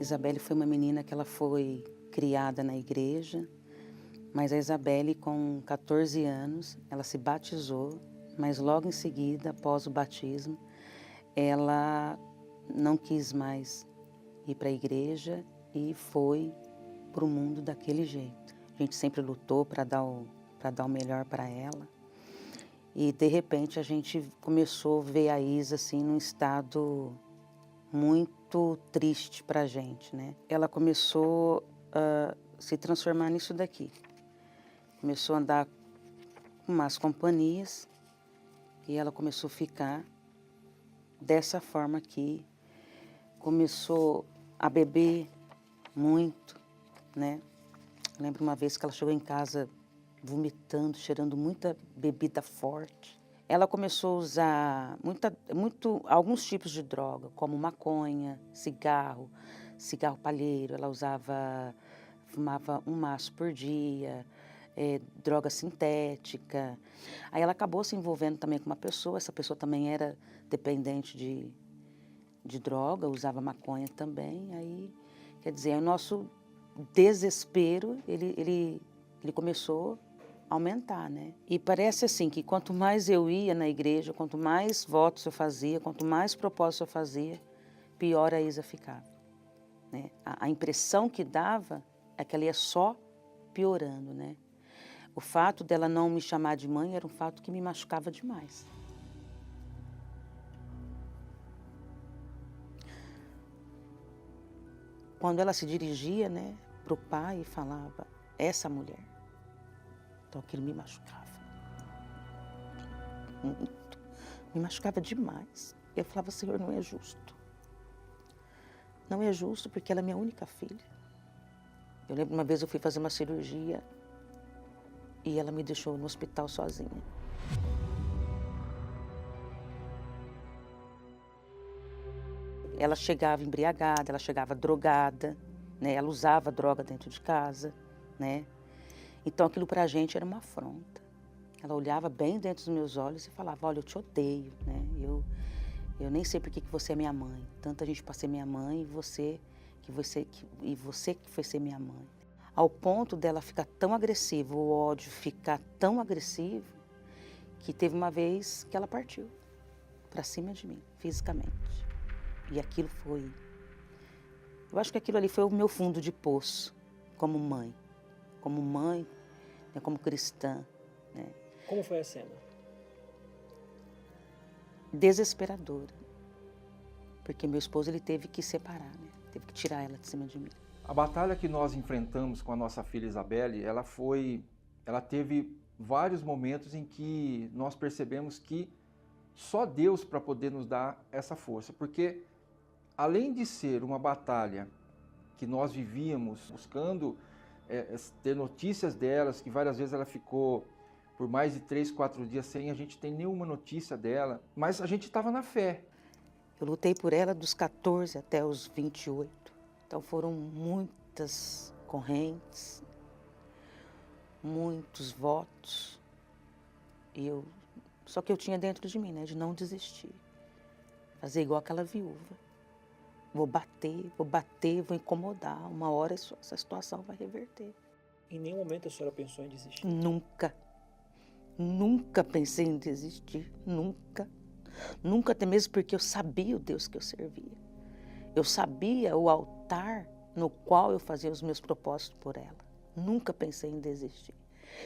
Isabelle foi uma menina que ela foi criada na igreja, mas a Isabelle, com 14 anos, ela se batizou, mas logo em seguida, após o batismo, ela não quis mais ir para a igreja e foi para o mundo daquele jeito. A gente sempre lutou para dar o melhor para ela. E, de repente, a gente começou a ver a Isa assim, num estado muito triste para a gente, né? Ela começou a se transformar nisso daqui. Começou a andar com más companhias e ela começou a ficar dessa forma aqui. Começou a beber muito, né? Lembro uma vez que ela chegou em casa vomitando, cheirando muita bebida forte. Ela começou a usar alguns tipos de droga, como maconha, cigarro palheiro. Ela fumava um maço por dia, droga sintética. Aí ela acabou se envolvendo também com uma pessoa, essa pessoa também era dependente de droga, usava maconha também. Aí, quer dizer, o nosso desespero, ele começou a aumentar, né? E parece assim que quanto mais eu ia na igreja, quanto mais votos eu fazia, quanto mais propósitos eu fazia, pior a Isa ficava, né? A impressão que dava é que ela ia só piorando, né? O fato dela não me chamar de mãe era um fato que me machucava demais. Quando ela se dirigia, né, para o pai e falava, essa mulher. Então aquilo me machucava. Muito. Me machucava demais. Eu falava, Senhor, não é justo. Não é justo porque ela é minha única filha. Eu lembro uma vez eu fui fazer uma cirurgia e ela me deixou no hospital sozinha. Ela chegava embriagada, ela chegava drogada, né? Ela usava droga dentro de casa, né? Então aquilo pra gente era uma afronta. Ela olhava bem dentro dos meus olhos e falava, olha, eu te odeio, né? Eu nem sei por que você é minha mãe. Tanta gente para ser minha mãe e você que foi ser minha mãe. Ao ponto dela ficar tão agressiva, o ódio ficar tão agressivo, que teve uma vez que ela partiu para cima de mim, fisicamente. E aquilo foi... Eu acho que aquilo ali foi o meu fundo de poço, como mãe, né, como cristã, né? Como foi a cena? Desesperadora, porque meu esposo ele teve que separar, né? Teve que tirar ela de cima de mim. A batalha que nós enfrentamos com a nossa filha Isabelle, ela teve vários momentos em que nós percebemos que só Deus para poder nos dar essa força, porque além de ser uma batalha que nós vivíamos buscando ter notícias delas, que várias vezes ela ficou por mais de 3, 4 dias sem a gente ter nenhuma notícia dela, mas a gente estava na fé. Eu lutei por ela dos 14 até os 28. Então foram muitas correntes, muitos votos. Só que eu tinha dentro de mim, né, de não desistir. Fazer igual aquela viúva. Vou bater, vou incomodar. Uma hora essa situação vai reverter. Em nenhum momento a senhora pensou em desistir? Nunca. Nunca pensei em desistir. Nunca. Nunca, até mesmo porque eu sabia o Deus que eu servia. Eu sabia o altar no qual eu fazia os meus propósitos por ela. Nunca pensei em desistir.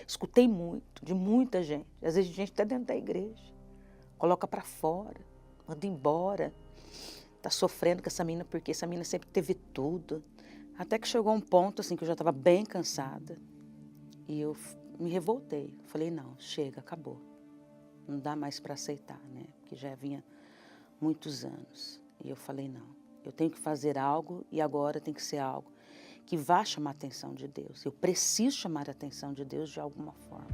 Escutei muito, de muita gente. Às vezes gente até dentro da igreja. Coloca para fora, manda embora. Tá sofrendo com essa menina porque essa menina sempre teve tudo. Até que chegou um ponto assim que eu já estava bem cansada. E eu me revoltei. Falei, não, chega, acabou. Não dá mais para aceitar, né? Porque já vinha muitos anos. E eu falei, não, eu tenho que fazer algo e agora tem que ser algo que vá chamar a atenção de Deus. Eu preciso chamar a atenção de Deus de alguma forma.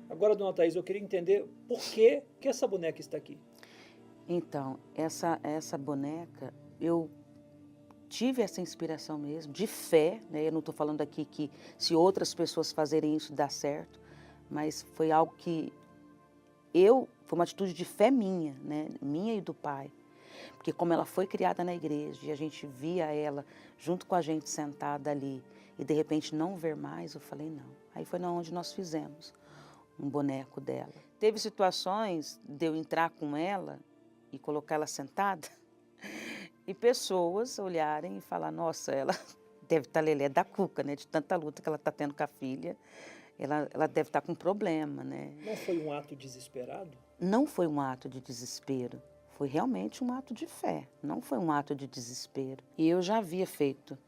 Agora, dona Thaís, eu queria entender por que essa boneca está aqui. Então, essa boneca, eu tive essa inspiração mesmo, de fé, né? Eu não estou falando aqui que se outras pessoas fazerem isso dá certo, mas foi algo que foi uma atitude de fé minha, né? Minha e do pai. Porque como ela foi criada na igreja e a gente via ela junto com a gente sentada ali e de repente não ver mais, eu falei não. Aí foi onde nós fizemos um boneco dela. Teve situações de eu entrar com ela e colocar ela sentada e pessoas olharem e falar, nossa, ela deve estar lelé da cuca, né? De tanta luta que ela está tendo com a filha, ela deve estar com problema, né? Não foi um ato desesperado? Não foi um ato de desespero. Foi realmente um ato de fé, não foi um ato de desespero. E eu já havia feito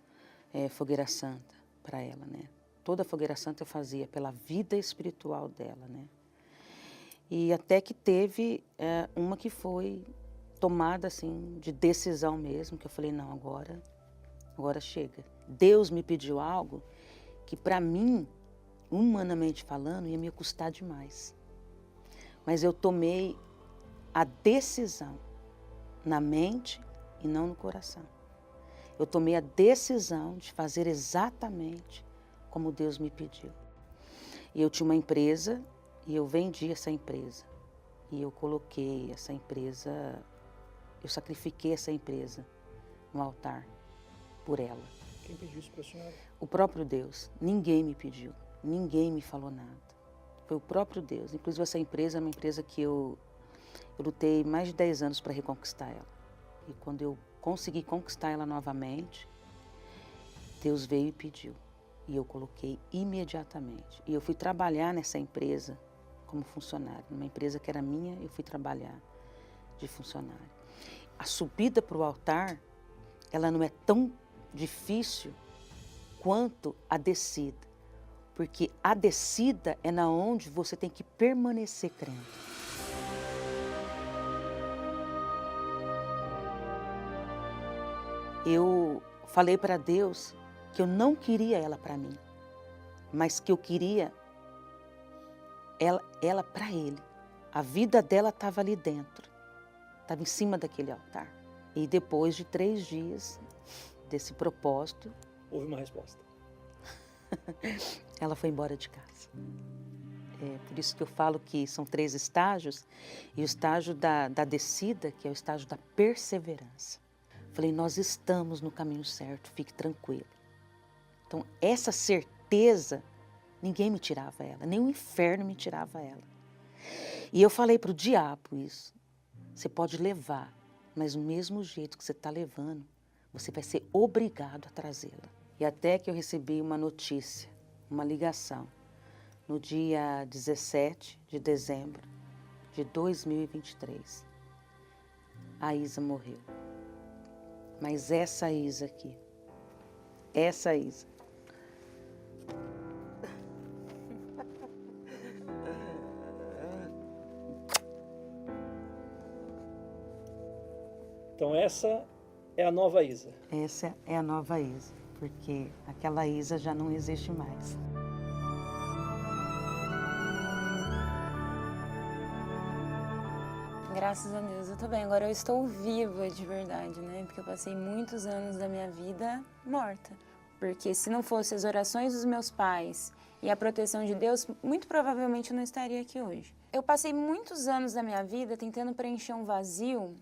fogueira santa para ela, né? Toda a fogueira santa eu fazia pela vida espiritual dela, né? E até que teve uma que foi tomada assim de decisão mesmo, que eu falei, não, agora chega. Deus me pediu algo que para mim, humanamente falando, ia me custar demais. Mas eu tomei a decisão na mente e não no coração. Eu tomei a decisão de fazer exatamente como Deus me pediu. E eu tinha uma empresa e eu vendi essa empresa. E eu coloquei essa empresa, eu sacrifiquei essa empresa no altar por ela. Quem pediu isso para a senhora? O próprio Deus. Ninguém me pediu, ninguém me falou nada. Foi o próprio Deus. Inclusive essa empresa é uma empresa que eu lutei mais de 10 anos para reconquistar ela. E quando eu consegui conquistar ela novamente, Deus veio e pediu. E eu coloquei imediatamente. E eu fui trabalhar nessa empresa como funcionária. Numa empresa que era minha, eu fui trabalhar de funcionário. A subida para o altar, ela não é tão difícil quanto a descida. Porque a descida é na onde você tem que permanecer crendo. Eu falei para Deus que eu não queria ela para mim, mas que eu queria ela para Ele. A vida dela estava ali dentro, estava em cima daquele altar. E depois de 3 dias desse propósito, houve uma resposta. Ela foi embora de casa. É por isso que eu falo que são 3 estágios, e o estágio da descida, que é o estágio da perseverança. Falei, nós estamos no caminho certo, fique tranquilo. Então, essa certeza, ninguém me tirava ela, nem o inferno me tirava ela. E eu falei para o diabo isso, você pode levar, mas do mesmo jeito que você está levando, você vai ser obrigado a trazê-la. E até que eu recebi uma notícia, uma ligação, no dia 17 de dezembro de 2023. A Isa morreu. Mas essa Isa aqui, essa Isa. Então essa é a nova Isa. Essa é a nova Isa, porque aquela Isa já não existe mais. Graças a Deus, eu tô bem. Agora eu estou viva de verdade, né? Porque eu passei muitos anos da minha vida morta. Porque se não fossem as orações dos meus pais e a proteção de Deus, muito provavelmente eu não estaria aqui hoje. Eu passei muitos anos da minha vida tentando preencher um vazio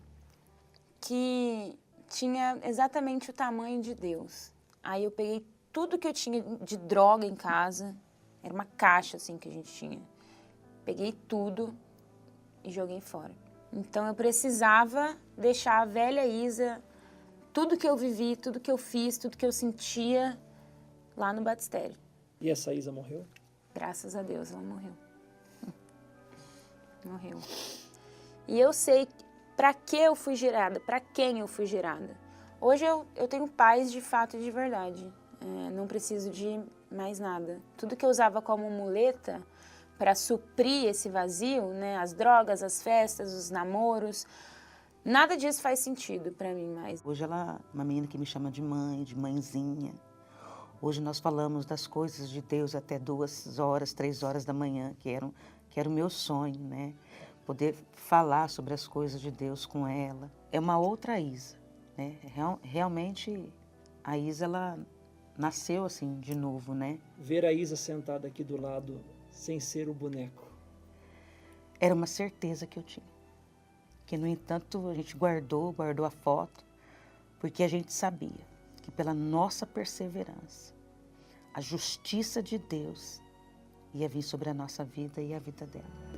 que tinha exatamente o tamanho de Deus. Aí eu peguei tudo que eu tinha de droga em casa, era uma caixa assim que a gente tinha. Peguei tudo e joguei fora. Então eu precisava deixar a velha Isa, tudo que eu vivi, tudo que eu fiz, tudo que eu sentia lá no batistério. E essa Isa morreu? Graças a Deus ela morreu. Morreu. E eu sei para que eu fui gerada, para quem eu fui gerada. Hoje eu tenho paz de fato e de verdade. Não preciso de mais nada. Tudo que eu usava como muleta para suprir esse vazio, né, as drogas, as festas, os namoros, nada disso faz sentido para mim mais. Hoje ela é uma menina que me chama de mãe, de mãezinha. Hoje nós falamos das coisas de Deus até 2 horas, 3 horas da manhã, que era o meu sonho, né? Poder falar sobre as coisas de Deus com ela. É uma outra Isa, né? Realmente a Isa, ela nasceu assim de novo, né? Ver a Isa sentada aqui do lado, sem ser o boneco. era uma certeza que eu tinha. Que, no entanto, a gente guardou a foto, porque a gente sabia que pela nossa perseverança, a justiça de Deus ia vir sobre a nossa vida e a vida dela.